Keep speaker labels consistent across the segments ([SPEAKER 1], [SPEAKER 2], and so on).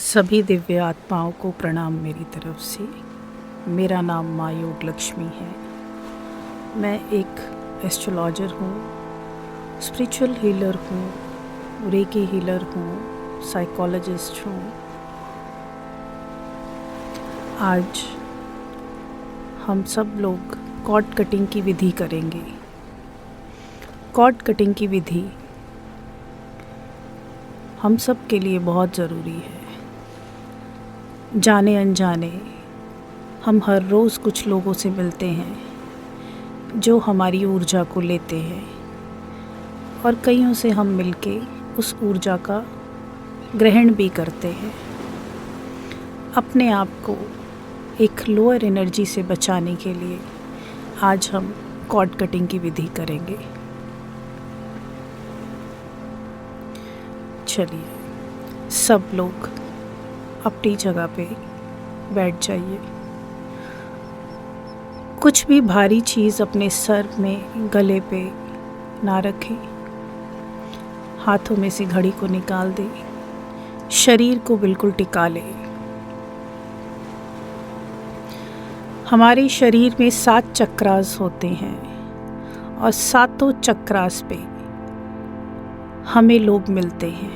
[SPEAKER 1] सभी दिव्य आत्माओं को प्रणाम मेरी तरफ से। मेरा नाम माँ योग लक्ष्मी है। मैं एक एस्ट्रोलॉजर हूँ, स्पिरिचुअल हीलर हूँ, रेकी हीलर हूँ, साइकोलॉजिस्ट हूँ। आज हम सब लोग कॉर्ड कटिंग की विधि करेंगे। कॉर्ड कटिंग की विधि हम सब के लिए बहुत ज़रूरी है। जाने अनजाने हम हर रोज़ कुछ लोगों से मिलते हैं जो हमारी ऊर्जा को लेते हैं और कईयों से हम मिलके उस ऊर्जा का ग्रहण भी करते हैं। अपने आप को एक लोअर एनर्जी से बचाने के लिए आज हम कॉर्ड कटिंग की विधि करेंगे। चलिए सब लोग अपनी जगह पे बैठ जाइए। कुछ भी भारी चीज़ अपने सर में, गले पे ना रखें। हाथों में से घड़ी को निकाल दें। शरीर को बिल्कुल टिका लें। हमारे शरीर में 7 चक्रास होते हैं और सातों चक्रास पे हमें लोग मिलते हैं।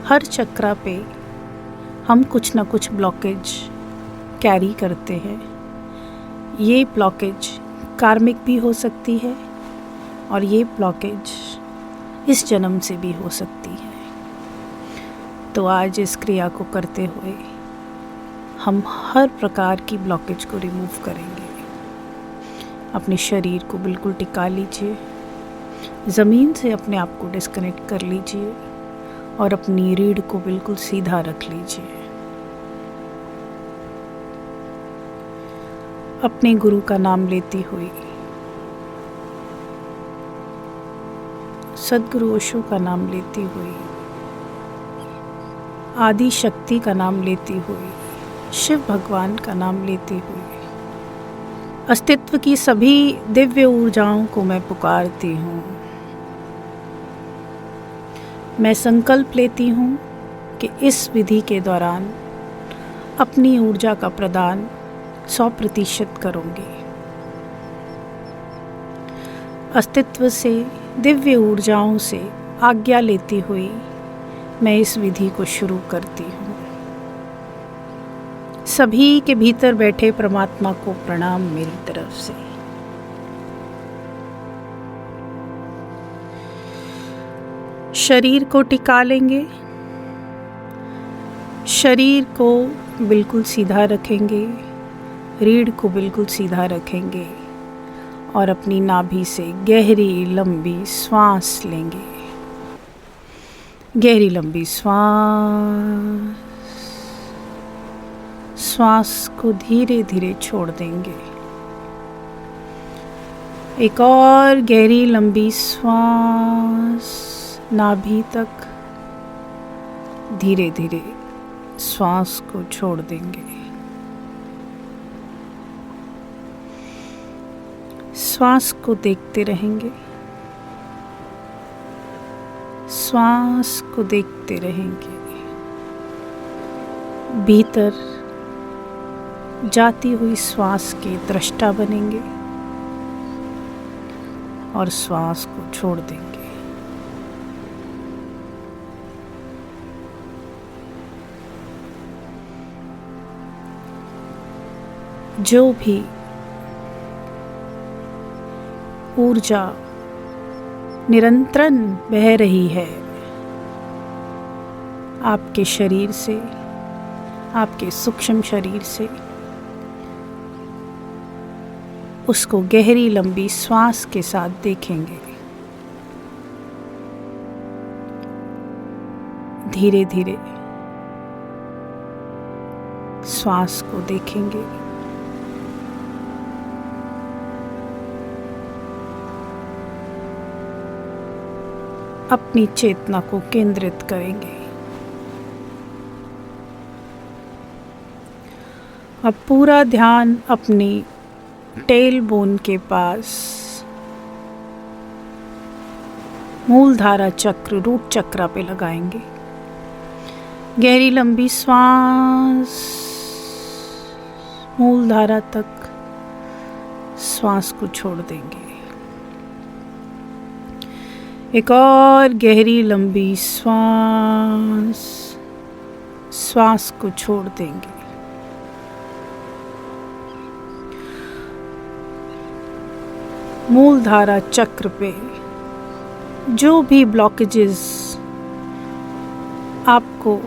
[SPEAKER 1] हर चक्रा पे हम कुछ ना कुछ ब्लॉकेज कैरी करते हैं। ये ब्लॉकेज कार्मिक भी हो सकती है और ये ब्लॉकेज इस जन्म से भी हो सकती है। तो आज इस क्रिया को करते हुए हम हर प्रकार की ब्लॉकेज को रिमूव करेंगे। अपने शरीर को बिल्कुल टिका लीजिए। ज़मीन से अपने आप को डिस्कनेक्ट कर लीजिए और अपनी रीढ़ को बिल्कुल सीधा रख लीजिए। अपने गुरु का नाम लेती हुई, सद्गुरु ओशो का नाम लेती हुई, आदि शक्ति का नाम लेती हुई, शिव भगवान का नाम लेती हुई, अस्तित्व की सभी दिव्य ऊर्जाओं को मैं पुकारती हूँ। मैं संकल्प लेती हूँ कि इस विधि के दौरान अपनी ऊर्जा का प्रदान 100% करूँगी। अस्तित्व से, दिव्य ऊर्जाओं से आज्ञा लेती हुई मैं इस विधि को शुरू करती हूँ। सभी के भीतर बैठे परमात्मा को प्रणाम मेरी तरफ से। शरीर को टिका लेंगे। शरीर को बिल्कुल सीधा रखेंगे। रीढ़ को बिल्कुल सीधा रखेंगे और अपनी नाभि से गहरी लंबी श्वास लेंगे। गहरी लंबी श्वास। श्वास को धीरे धीरे छोड़ देंगे। एक और गहरी लंबी श्वास नाभि तक। धीरे धीरे श्वास को छोड़ देंगे। श्वास को देखते रहेंगे। श्वास को देखते रहेंगे। भीतर जाती हुई श्वास के दृष्टा बनेंगे और श्वास को छोड़ देंगे। जो भी ऊर्जा निरंतरन बह रही है आपके शरीर से, आपके सूक्ष्म शरीर से, उसको गहरी लंबी श्वास के साथ देखेंगे। धीरे धीरे श्वास को देखेंगे। अपनी चेतना को केंद्रित करेंगे। अब पूरा ध्यान अपनी टेल बोन के पास मूलधारा चक्र, रूट चक्र पे लगाएंगे। गहरी लंबी श्वास मूलधारा तक श्वास को छोड़ देंगे। एक और गहरी लंबी श्वास को छोड़ देंगे। मूलधारा चक्र पे जो भी ब्लॉकेजेस आपको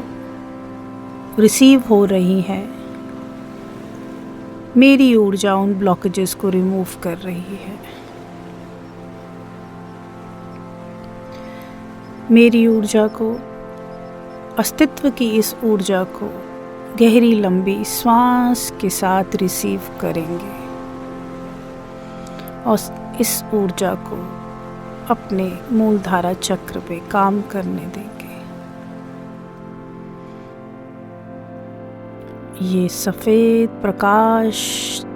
[SPEAKER 1] रिसीव हो रही हैं, मेरी ऊर्जा उन ब्लॉकेजेस को रिमूव कर रही है। मेरी ऊर्जा को, अस्तित्व की इस ऊर्जा को गहरी लंबी श्वास के साथ रिसीव करेंगे और इस ऊर्जा को अपने मूलधारा चक्र पे काम करने देंगे। ये सफ़ेद प्रकाश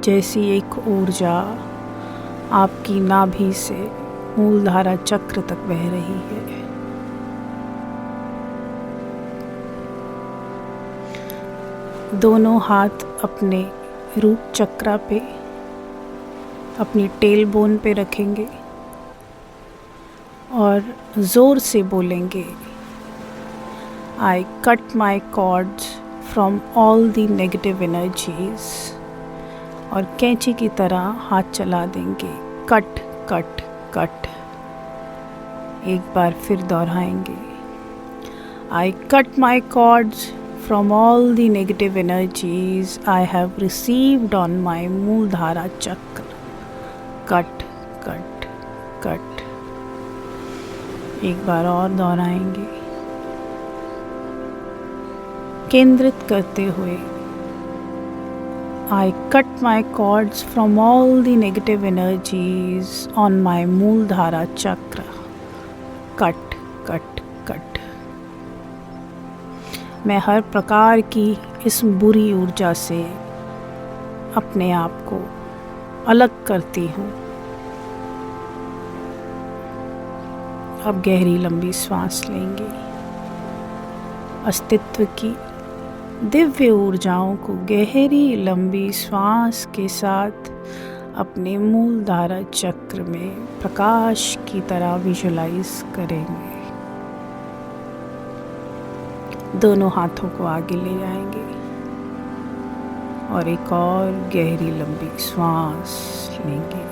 [SPEAKER 1] जैसी एक ऊर्जा आपकी नाभि से मूलधारा चक्र तक बह रही है। दोनों हाथ अपने रूट चक्रा पे, अपनी टेल बोन पे रखेंगे और ज़ोर से बोलेंगे, I cut my cords from all the negative energies. और कैंची की तरह हाथ चला देंगे, कट कट कट। एक बार फिर दोहराएंगे, I cut my cords from all the negative energies I have received on my Muladhara chakra. Cut cut cut. एक बार और दोहराएंगे, केंद्रित करते हुए, I cut my cords from all the negative energies on my Muladhara chakra. Cut cut cut. मैं हर प्रकार की इस बुरी ऊर्जा से अपने आप को अलग करती हूँ। अब गहरी लंबी श्वास लेंगे। अस्तित्व की दिव्य ऊर्जाओं को गहरी लंबी श्वास के साथ अपने मूलधारा चक्र में प्रकाश की तरह विजुलाइज करेंगे। दोनों हाथों को आगे ले जाएंगे और एक और गहरी लंबी श्वास लेंगे।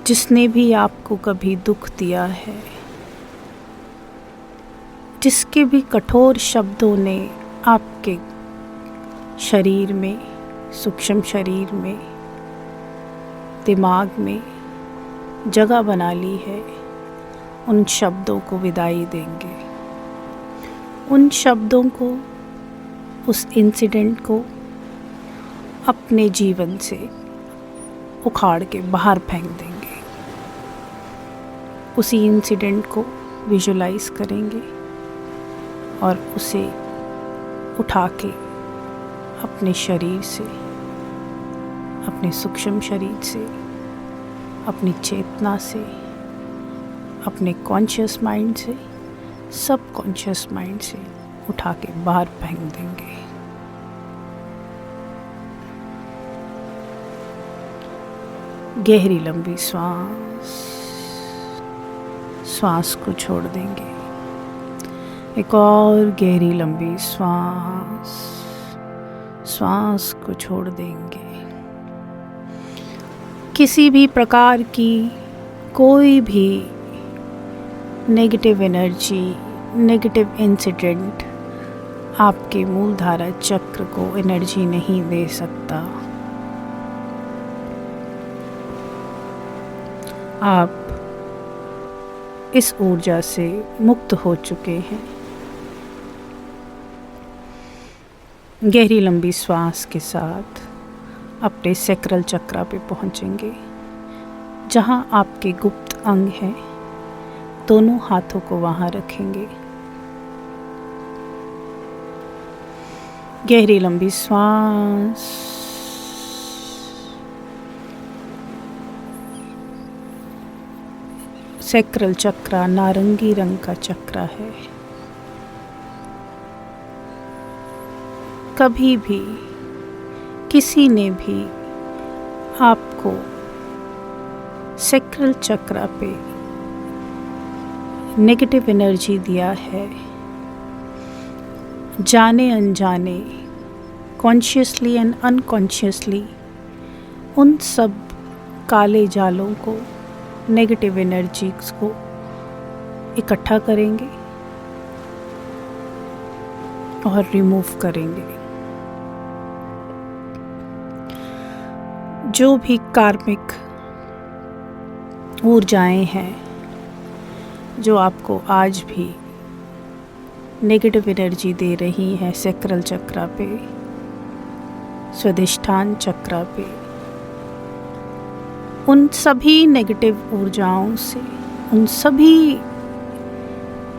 [SPEAKER 1] जिसने भी आपको कभी दुख दिया है, जिसके भी कठोर शब्दों ने आपके शरीर में, सूक्ष्म शरीर में, दिमाग में जगह बना ली है, उन शब्दों को विदाई देंगे। उन शब्दों को, उस इंसिडेंट को अपने जीवन से उखाड़ के बाहर फेंक देंगे। उसी इंसिडेंट को विजुलाइज करेंगे और उसे उठा के अपने शरीर से, अपने सूक्ष्म शरीर से, अपनी चेतना से, अपने कॉन्शियस माइंड से, सब कॉन्शियस माइंड से उठा के बाहर फेंक देंगे। गहरी लंबी श्वास को छोड़ देंगे। एक और गहरी लंबी श्वास को छोड़ देंगे। किसी भी प्रकार की कोई भी नेगेटिव एनर्जी, नेगेटिव इंसिडेंट आपके मूलधारा चक्र को एनर्जी नहीं दे सकता। आप इस ऊर्जा से मुक्त हो चुके हैं। गहरी लंबी श्वास के साथ अपने सैक्रल चक्रा पे पहुंचेंगे, जहां आपके गुप्त अंग हैं। दोनों हाथों को वहां रखेंगे। गहरी लंबी श्वास सैक्रल चक्रा नारंगी रंग का चक्र है। कभी भी किसी ने भी आपको सैक्रल चक्र पे नेगेटिव एनर्जी दिया है, जाने अनजाने, कॉन्शियसली एंड अनकॉन्शियसली, उन सब काले जालों को, नेगेटिव एनर्जीज को इकट्ठा करेंगे और रिमूव करेंगे। जो भी कार्मिक ऊर्जाएं हैं जो आपको आज भी नेगेटिव एनर्जी दे रही हैं सैक्रल चक्र पे, स्वादिष्ठान चक्र पे, उन सभी नेगेटिव ऊर्जाओं से, उन सभी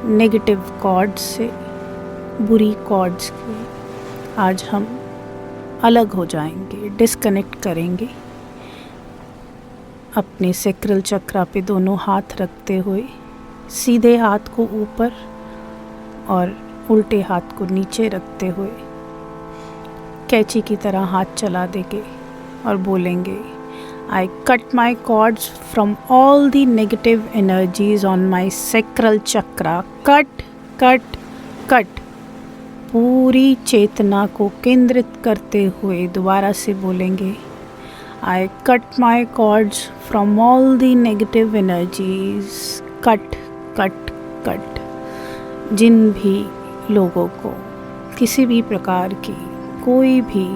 [SPEAKER 1] नेगेटिव कॉर्ड्स से, बुरी कॉर्ड्स के आज हम अलग हो जाएंगे, डिस्कनेक्ट करेंगे। अपने सैक्रल चक्र पे दोनों हाथ रखते हुए सीधे हाथ को ऊपर और उल्टे हाथ को नीचे रखते हुए कैंची की तरह हाथ चला देंगे और बोलेंगे, I cut my cords from all the negative energies on my sacral chakra. Cut, cut, cut. पूरी चेतना को केंद्रित करते हुए दोबारा से बोलेंगे, I cut my cords from all the negative energies. Cut, cut, cut. जिन भी लोगों को किसी भी प्रकार की कोई भी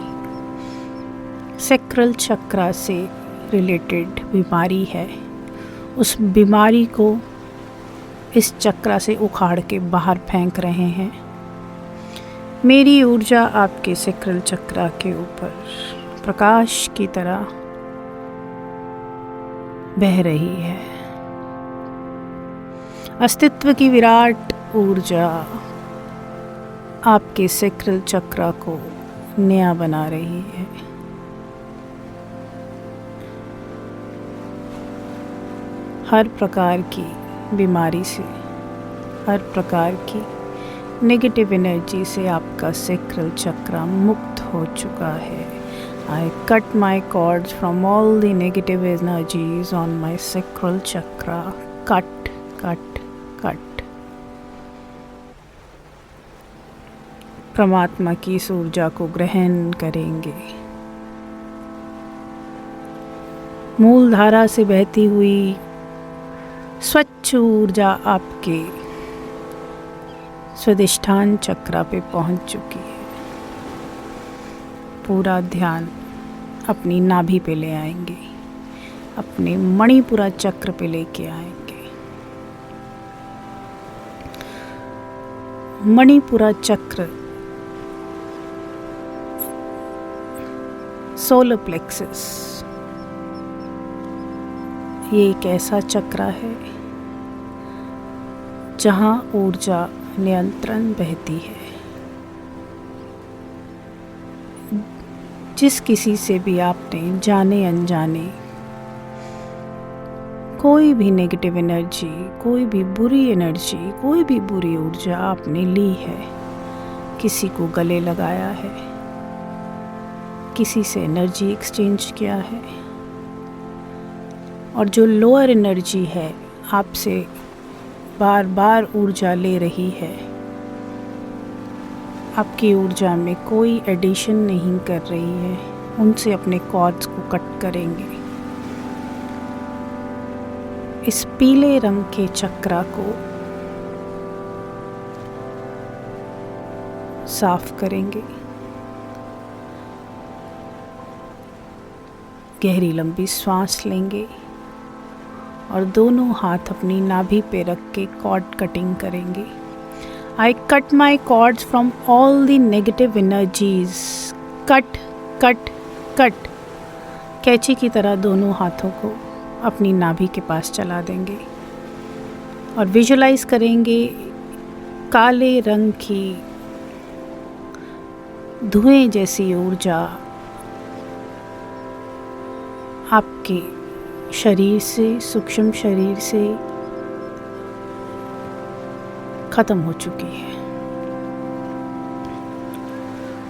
[SPEAKER 1] सैक्रल चक्र से रिलेटेड बीमारी है, उस बीमारी को इस चक्र से उखाड़ के बाहर फेंक रहे हैं। मेरी ऊर्जा आपके सैक्रल चक्र के ऊपर प्रकाश की तरह बह रही है। अस्तित्व की विराट ऊर्जा आपके सैक्रल चक्र को नया बना रही है। हर प्रकार की बीमारी से, हर प्रकार की नेगेटिव एनर्जी से आपका सैक्रल चक्र मुक्त हो चुका है। I cut my cords from all the negative energies on my sacral chakra. Cut, cut, cut. परमात्मा की इस ऊर्जा को ग्रहण करेंगे। मूल धारा से बहती हुई स्वच्छ ऊर्जा आपके स्वादिष्ठान चक्र पे पहुंच चुकी है। पूरा ध्यान अपनी नाभि पे ले आएंगे, अपने मणिपुरा चक्र पे लेके आएंगे। मणिपुरा चक्र सोलर प्लेक्सस, ये एक ऐसा चक्र है जहाँ ऊर्जा नियंत्रण बहती है। जिस किसी से भी आपने जाने अनजाने कोई भी नेगेटिव एनर्जी, कोई भी बुरी एनर्जी, कोई भी बुरी ऊर्जा आपने ली है, किसी को गले लगाया है, किसी से एनर्जी एक्सचेंज किया है, और जो लोअर एनर्जी है आपसे बार बार ऊर्जा ले रही है, आपकी ऊर्जा में कोई एडिशन नहीं कर रही है, उनसे अपने कॉर्ड्स को कट करेंगे। इस पीले रंग के चक्र को साफ करेंगे। गहरी लंबी सांस लेंगे और दोनों हाथ अपनी नाभि पे रख के कॉर्ड कटिंग करेंगे। I cut my cords from all the negative energies. Cut, cut, cut. कैंची की तरह दोनों हाथों को अपनी नाभि के पास चला देंगे और विजुलाइज करेंगे काले रंग की धुएं जैसी ऊर्जा आपके शरीर से, सूक्ष्म शरीर से खत्म हो चुकी है।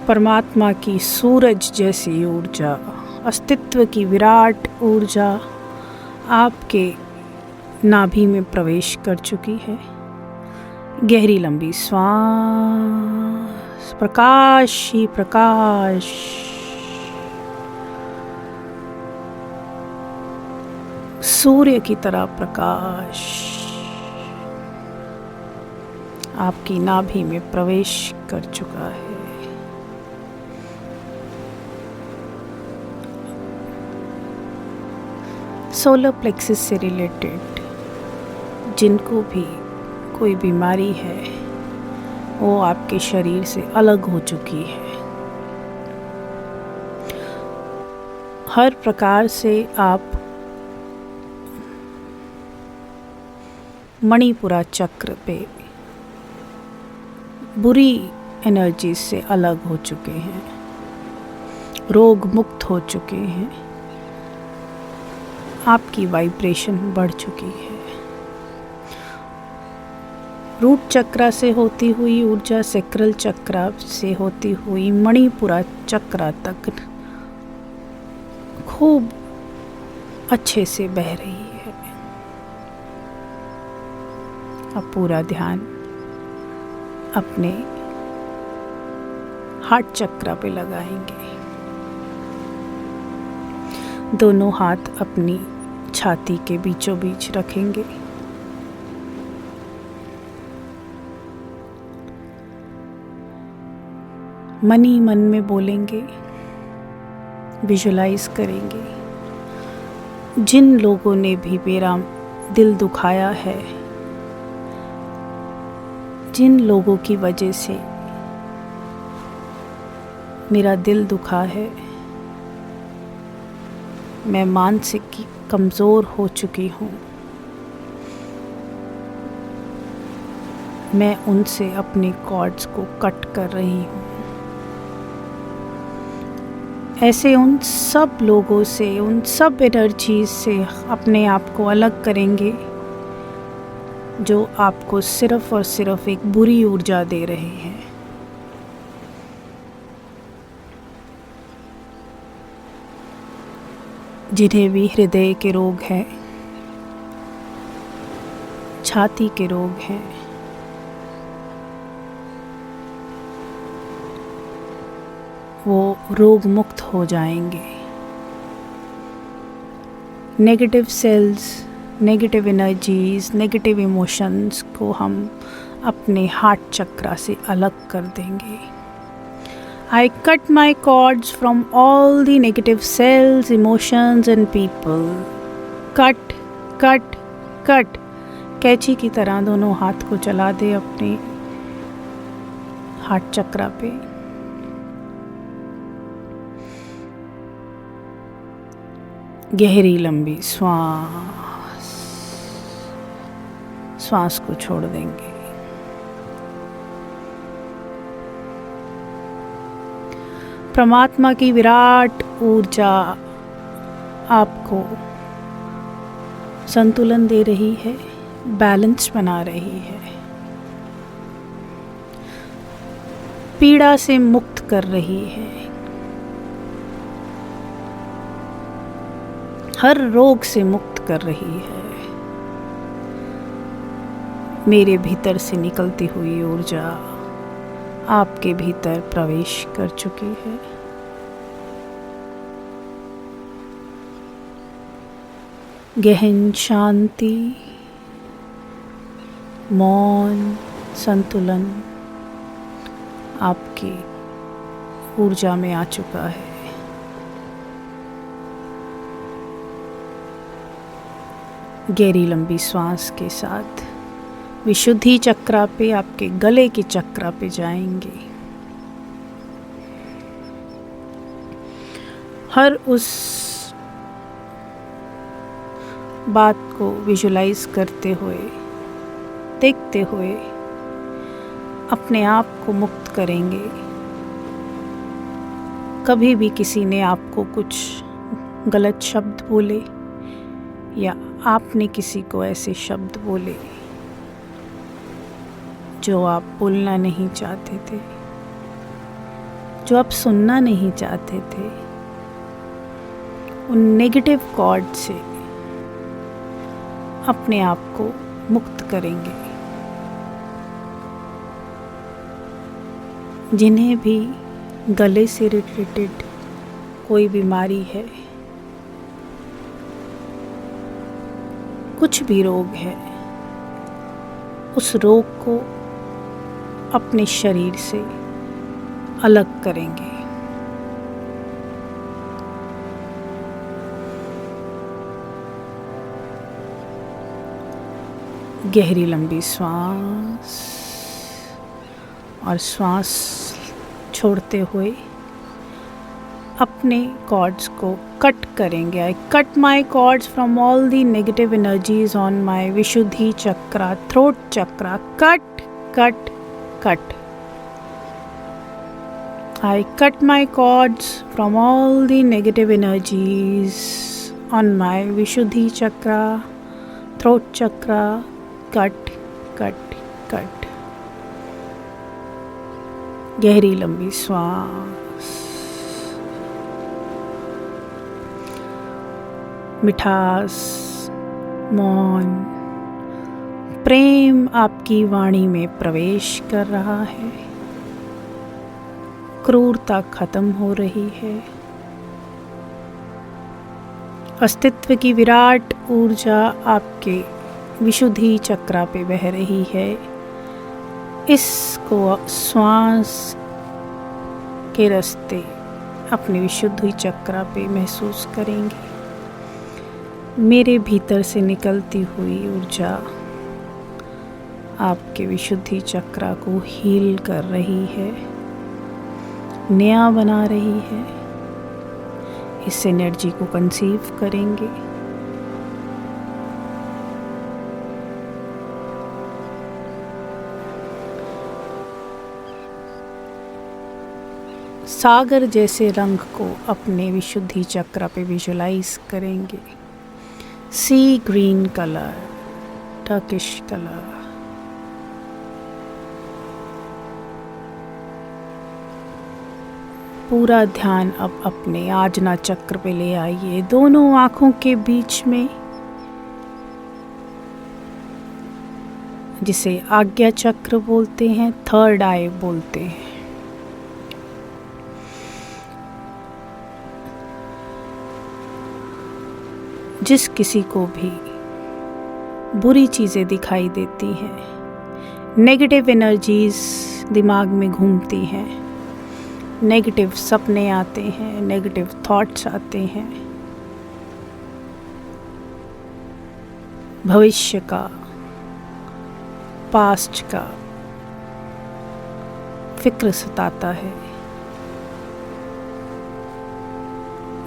[SPEAKER 1] परमात्मा की सूरज जैसी ऊर्जा, अस्तित्व की विराट ऊर्जा आपके नाभि में प्रवेश कर चुकी है। गहरी लंबी श्वास, प्रकाश ही प्रकाश, सूर्य की तरह प्रकाश आपकी नाभि में प्रवेश कर चुका है। सोलर प्लेक्सस से रिलेटेड जिनको भी कोई बीमारी है वो आपके शरीर से अलग हो चुकी है। हर प्रकार से आप मणिपुरा चक्र पे बुरी एनर्जी से अलग हो चुके हैं, रोग मुक्त हो चुके हैं, आपकी वाइब्रेशन बढ़ चुकी है। रूट चक्रा से होती हुई ऊर्जा सैक्रल चक्रा से होती हुई मणिपुरा चक्रा तक खूब अच्छे से बह रही है। अब पूरा ध्यान अपने हार्ट चक्रा पे लगाएंगे। दोनों हाथ अपनी छाती के बीचों बीच रखेंगे। मन ही मन में बोलेंगे, विजुलाइज करेंगे, जिन लोगों ने भी मेरा दिल दुखाया है, जिन लोगों की वजह से मेरा दिल दुखा है, मैं मानसिक कमज़ोर हो चुकी हूँ, मैं उनसे अपने कॉर्ड्स को कट कर रही हूँ। ऐसे उन सब लोगों से, उन सब एनर्जीज से अपने आप को अलग करेंगे जो आपको सिर्फ और सिर्फ एक बुरी ऊर्जा दे रहे हैं। जिन्हें भी हृदय के रोग हैं, छाती के रोग हैं, वो रोग मुक्त हो जाएंगे। Negative cells, negative energies, negative emotions को हम अपने हार्ट चक्रा से अलग कर देंगे। I cut my cords from all the negative cells, emotions and people. Cut, cut, cut. कैंची की तरह दोनों हाथ को चला दे अपने हार्ट चक्रा पे। गहरी लंबी श्वास, श्वास को छोड़ देंगे। परमात्मा की विराट ऊर्जा आपको संतुलन दे रही है, बैलेंस बना रही है, पीड़ा से मुक्त कर रही है, हर रोग से मुक्त कर रही है। मेरे भीतर से निकलती हुई ऊर्जा आपके भीतर प्रवेश कर चुकी है। गहन शांति, मौन, संतुलन आपकी ऊर्जा में आ चुका है। गहरी लंबी श्वास के साथ विशुद्धि चक्रा पे, आपके गले के चक्रा पे जाएंगे। हर उस बात को विजुलाइज करते हुए, देखते हुए अपने आप को मुक्त करेंगे। कभी भी किसी ने आपको कुछ गलत शब्द बोले या आपने किसी को ऐसे शब्द बोले जो आप बोलना नहीं चाहते थे, जो आप सुनना नहीं चाहते थे, उन नेगेटिव कॉर्ड से अपने आप को मुक्त करेंगे। जिन्हें भी गले से रिलेटेड कोई बीमारी है, कुछ भी रोग है, उस रोग को अपने शरीर से अलग करेंगे। गहरी लंबी श्वास और श्वास छोड़ते हुए अपने कॉर्ड्स को कट करेंगे। I cut my cords from all the negative energies on my Vishuddhi chakra, throat chakra. Cut cut cut. I cut my cords from all the negative energies on my Vishuddhi chakra, throat chakra. Cut cut cut. गहरी लंबी श्वास। मिठास, मौन, प्रेम आपकी वाणी में प्रवेश कर रहा है। क्रूरता खत्म हो रही है। अस्तित्व की विराट ऊर्जा आपके विशुद्धि चक्रा पे बह रही है। इसको श्वास के रास्ते अपने विशुद्धि चक्रा पे महसूस करेंगे। मेरे भीतर से निकलती हुई ऊर्जा आपके विशुद्धि चक्रा को हील कर रही है, नया बना रही है। इस एनर्जी को कंसीव करेंगे। सागर जैसे रंग को अपने विशुद्धि चक्र पे विजुलाइज करेंगे। सी ग्रीन कलर, टर्किश कलर। पूरा ध्यान अब अपने आजना चक्र पे ले आइए, दोनों आँखों के बीच में, जिसे आज्ञा चक्र बोलते हैं, थर्ड आई बोलते हैं। जिस किसी को भी बुरी चीज़ें दिखाई देती हैं, नेगेटिव एनर्जीज दिमाग में घूमती हैं, नेगेटिव सपने आते हैं, नेगेटिव थॉट्स आते हैं, भविष्य का, पास्ट का फिक्र सताता है।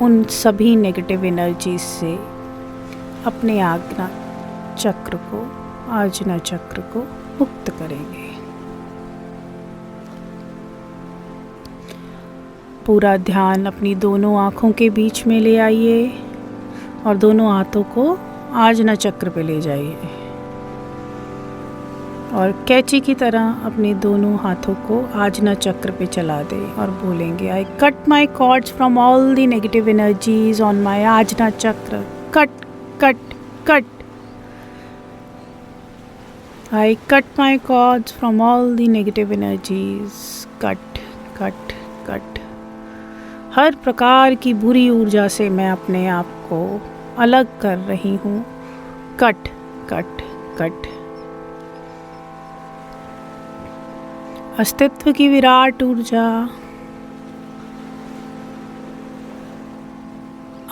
[SPEAKER 1] उन सभी नेगेटिव एनर्जीज से अपने आज्ञा चक्र को, आजना चक्र को मुक्त करेंगे। पूरा ध्यान अपनी दोनों आँखों के बीच में ले आइए और दोनों हाथों को आजना चक्र पे ले जाइए और कैंची की तरह अपने दोनों हाथों को आजना चक्र पे चला दें और बोलेंगे, I cut my cords from all the negative energies on my Ajna chakra. Cut cut cut. I cut my cords from all the negative energies. Cut cut cut. हर प्रकार की बुरी ऊर्जा से मैं अपने आप को अलग कर रही हूँ। Cut cut cut. अस्तित्व की विराट ऊर्जा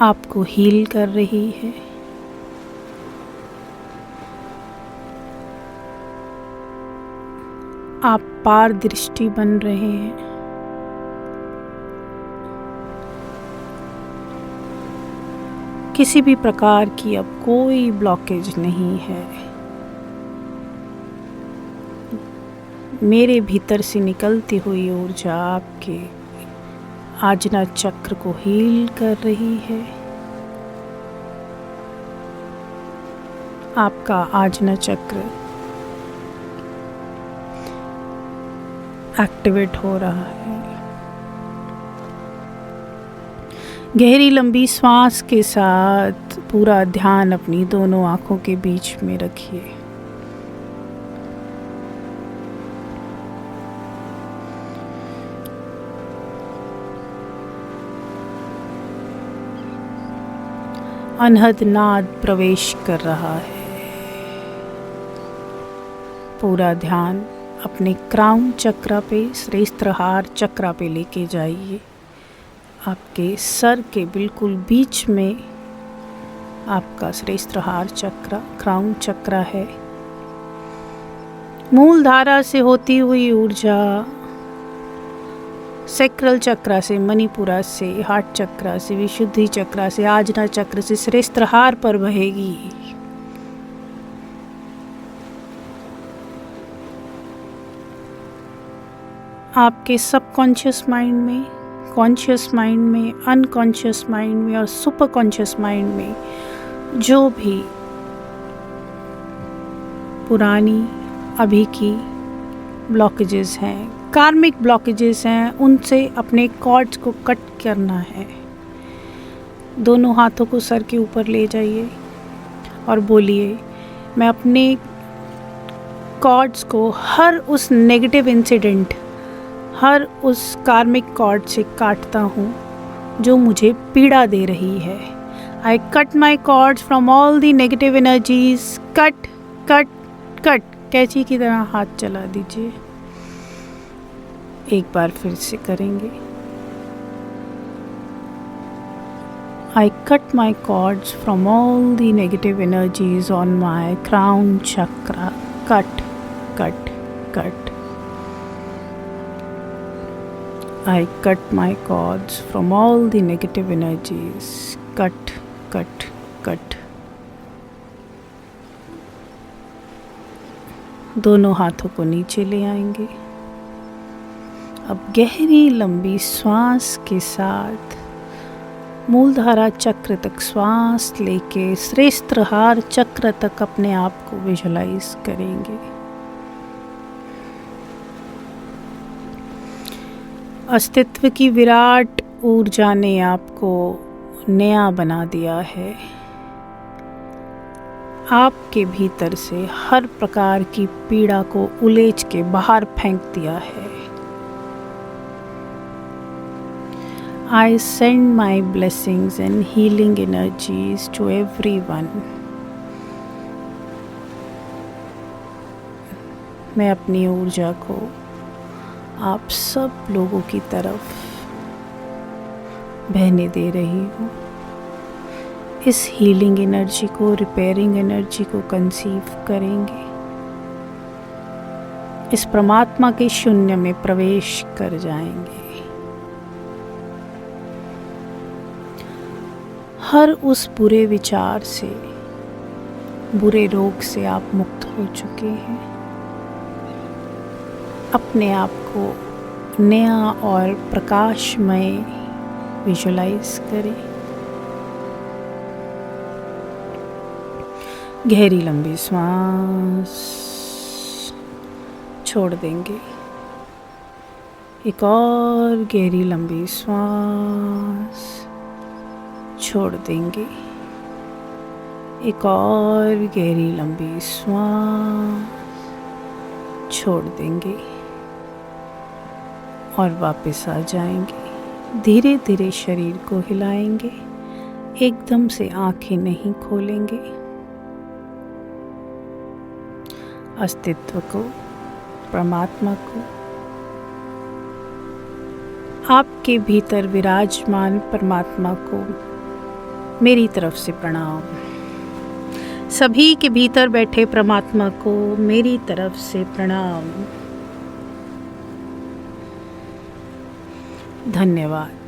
[SPEAKER 1] आपको हील कर रही है। आप पार दृष्टि बन रहे हैं। किसी भी प्रकार की अब कोई ब्लॉकेज नहीं है। मेरे भीतर से निकलती हुई ऊर्जा आपके आजना चक्र को हील कर रही है। आपका आजना चक्र एक्टिवेट हो रहा है। गहरी लंबी सांस के साथ पूरा ध्यान अपनी दोनों आंखों के बीच में रखिए। अनहद नाद प्रवेश कर रहा है। पूरा ध्यान अपने क्राउन चक्र पे, श्रेष्ठहार चक्र पे लेके जाइए। आपके सर के बिल्कुल बीच में आपका श्रेष्ठहार चक्र, क्राउन चक्र है। मूल धारा से होती हुई ऊर्जा सैक्रल चक्र से, मणिपुरा से, हार्ट चक्र से, विशुद्धि चक्र से, आजना चक्र से श्रेष्ठहार पर बहेगी। आपके सबकॉन्शियस माइंड में, कॉन्शियस माइंड में, अनकॉन्शियस माइंड में और सुपर कॉन्शियस माइंड में जो भी पुरानी अभी की ब्लॉकेजेस हैं, कार्मिक ब्लॉकेजेस हैं, उनसे अपने कॉर्ड्स को कट करना है। दोनों हाथों को सर के ऊपर ले जाइए और बोलिए, मैं अपने कॉर्ड्स को हर उस नेगेटिव इंसिडेंट, हर उस कार्मिक कॉर्ड से काटता हूँ जो मुझे पीड़ा दे रही है। I cut my cords from all the negative energies. Cut cut cut. कैंची की तरह हाथ चला दीजिए। एक बार फिर से करेंगे। I cut my cords from all the negative energies on my crown chakra. Cut cut cut. I cut my cords from all the negative energies. Cut, cut, cut. दोनों हाथों को नीचे ले आएंगे। अब गहरी लंबी श्वास के साथ मूलधारा चक्र तक श्वास लेके श्रेष्ठहार चक्र तक अपने आप को विजुलाइज करेंगे। अस्तित्व की विराट ऊर्जा ने आपको नया बना दिया है। आपके भीतर से हर प्रकार की पीड़ा को उलेच के बाहर फेंक दिया है। I send my blessings and healing energies to everyone. मैं अपनी ऊर्जा को आप सब लोगों की तरफ बहने दे रही हूँ। इस हीलिंग एनर्जी को, रिपेयरिंग एनर्जी को कंसीव करेंगे। इस परमात्मा के शून्य में प्रवेश कर जाएंगे। हर उस बुरे विचार से, बुरे रोग से आप मुक्त हो चुके हैं। अपने आप को नया और प्रकाशमय विजुलाइज करें। गहरी लंबी सांस छोड़ देंगे। एक और गहरी लंबी सांस छोड़ देंगे। एक और गहरी लंबी सांस छोड़ देंगे और वापस आ जाएंगे। धीरे धीरे शरीर को हिलाएंगे। एकदम से आंखें नहीं खोलेंगे। अस्तित्व को, परमात्मा को, आपके भीतर विराजमान परमात्मा को मेरी तरफ से प्रणाम। सभी के भीतर बैठे परमात्मा को मेरी तरफ से प्रणाम। धन्यवाद।